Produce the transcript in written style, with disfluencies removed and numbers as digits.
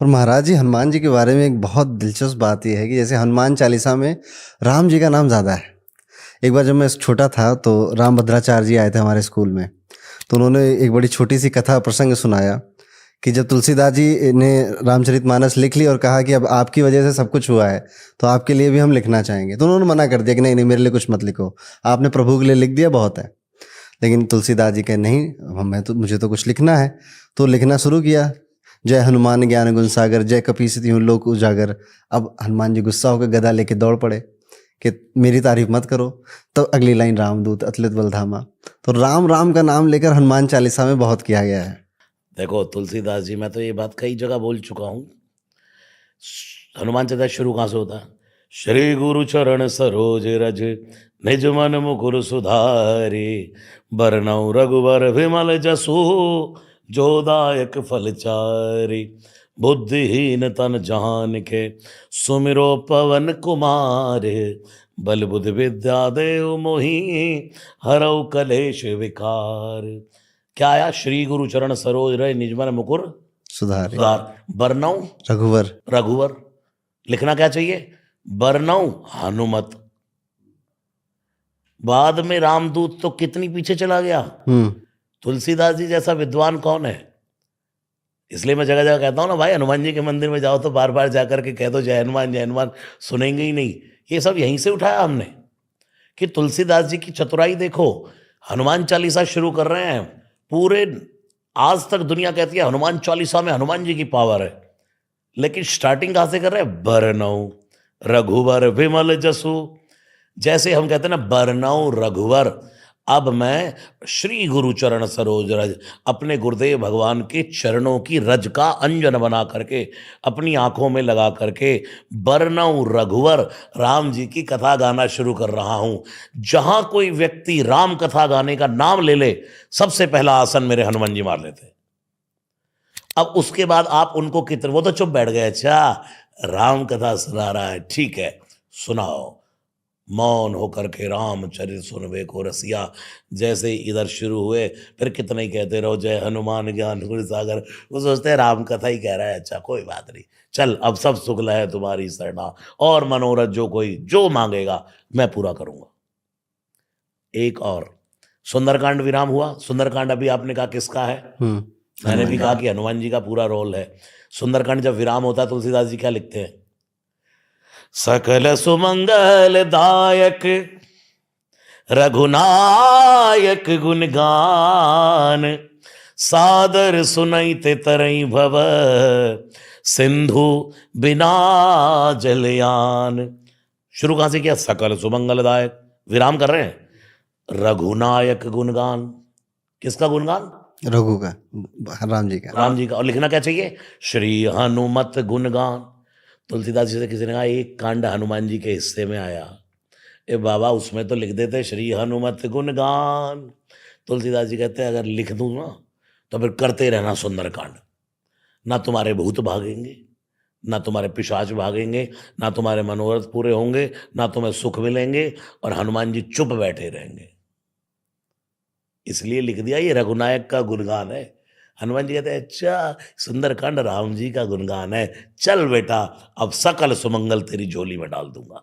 और महाराज जी, हनुमान जी के बारे में एक बहुत दिलचस्प बात ये है कि जैसे हनुमान चालीसा में राम जी का नाम ज़्यादा है। एक बार जब मैं छोटा था तो रामभद्राचार्य जी आए थे हमारे स्कूल में, तो उन्होंने एक बड़ी छोटी सी कथा प्रसंग सुनाया कि जब तुलसीदास जी ने रामचरितमानस लिख ली और कहा कि अब आपकी वजह से सब कुछ हुआ है, तो आपके लिए भी हम लिखना चाहेंगे। तो उन्होंने मना कर दिया कि नहीं नहीं, मेरे लिए कुछ मत लिखो, आपने प्रभु के लिए लिख दिया, बहुत है। लेकिन तुलसीदास जी कहे नहीं, मुझे तो कुछ लिखना है। तो लिखना शुरू किया, जय हनुमान ज्ञान गुण सागर, जय कपीस तिहुँ लोक उजागर। अब हनुमान जी गुस्सा होकर गदा लेके दौड़ पड़े कि मेरी तारीफ मत करो। तो अगली लाइन, रामदूत अतुलित बलधामा। तो राम राम का नाम लेकर हनुमान चालीसा में बहुत किया गया है। देखो तुलसीदास जी, मैं तो ये बात कई जगह बोल चुका हूँ। हनुमान चालीसा शुरू कहाँ से होता है? श्री गुरु चरण सरोज रज, निज मन मुकुर सुधारे, बरनउँ रघुवर विमल जसु, जो दायक फल चारि। बुद्धिहीन तन जानिके, सुमिरो पवन कुमार। बल बुद्धि विद्या देव मोहि, हरऊ कलेश विकार। क्या आया? श्री गुरु चरण सरोज रज, निज मन मुकुर सुधार सुधार, बरनउँ रघुवर। रघुवर। लिखना क्या चाहिए? बरनउँ हनुमत। बाद में रामदूत तो कितनी पीछे चला गया। तुलसीदास जी जैसा विद्वान कौन है? इसलिए मैं जगह जगह कहता हूँ ना भाई, हनुमान जी के मंदिर में जाओ तो बार बार जाकर के कह दो जय हनुमान जय हनुमान, सुनेंगे ही नहीं। ये सब यहीं से उठाया हमने कि तुलसीदास जी की चतुराई देखो। हनुमान चालीसा शुरू कर रहे हैं, पूरे आज तक दुनिया कहती है हनुमान चालीसा में हनुमान जी की पावर है, लेकिन स्टार्टिंग कहां से कर रहे हैं? बरनउँ रघुवर विमल जसु। जैसे हम कहते हैं ना, बरनउँ रघुवर, अब मैं श्री गुरु चरण सरोज रज, अपने गुरुदेव भगवान के चरणों की रज का अंजन बना करके अपनी आंखों में लगा करके बरनउँ रघुवर, राम जी की कथा गाना शुरू कर रहा हूं। जहां कोई व्यक्ति राम कथा गाने का नाम ले ले, सबसे पहला आसन मेरे हनुमान जी मार लेते। अब उसके बाद आप उनको कितने, वो तो चुप बैठ गए, अच्छा राम कथा सुना रहा है, ठीक है सुनाओ। मौन होकर के रामचरित सुनवे को रसिया। जैसे ही इधर शुरू हुए, फिर कितना ही कहते रहो जय हनुमान ज्ञान गुण सागर। वो सोचते हैं राम कथा ही कह रहा है, अच्छा कोई बात नहीं, चल अब सब शुक्ल है तुम्हारी शरणा, और मनोरथ जो कोई जो मांगेगा मैं पूरा करूंगा। एक और सुंदरकांड विराम हुआ। सुंदरकांड अभी आपने कहा किसका है? मैंने भी कहा कि हनुमान जी का पूरा रोल है। सुंदरकांड जब विराम होता है, तुलसीदास जी क्या लिखते हैं? सकल सुमंगल दायक, रघुनायक गुणगान, सादर सुनैते तरई भव, सिंधु बिना जलयान। शुरू कहां से किया? सकल सुमंगल दायक, विराम कर रहे हैं। रघुनायक गुणगान, किसका गुणगान? रघु का, राम जी का। राम जी का। और लिखना क्या चाहिए? श्री हनुमत गुणगान। तुलसीदास जी से किसी ने कहा एक कांड हनुमान जी के हिस्से में आया, ए बाबा उसमें तो लिख देते श्री हनुमत गुणगान। तुलसीदास जी कहते हैं अगर लिख दूं ना तो फिर करते रहना सुंदरकांड, ना तुम्हारे भूत भागेंगे, ना तुम्हारे पिशाच भागेंगे, ना तुम्हारे मनोरथ पूरे होंगे, ना तुम्हें सुख मिलेंगे, और हनुमान जी चुप बैठे रहेंगे। इसलिए लिख दिया ये रघुनायक का गुणगान है। हनुमान जी कहते हैं अच्छा सुंदरकांड राम जी का गुणगान है, चल बेटा अब सकल सुमंगल तेरी झोली में डाल दूंगा।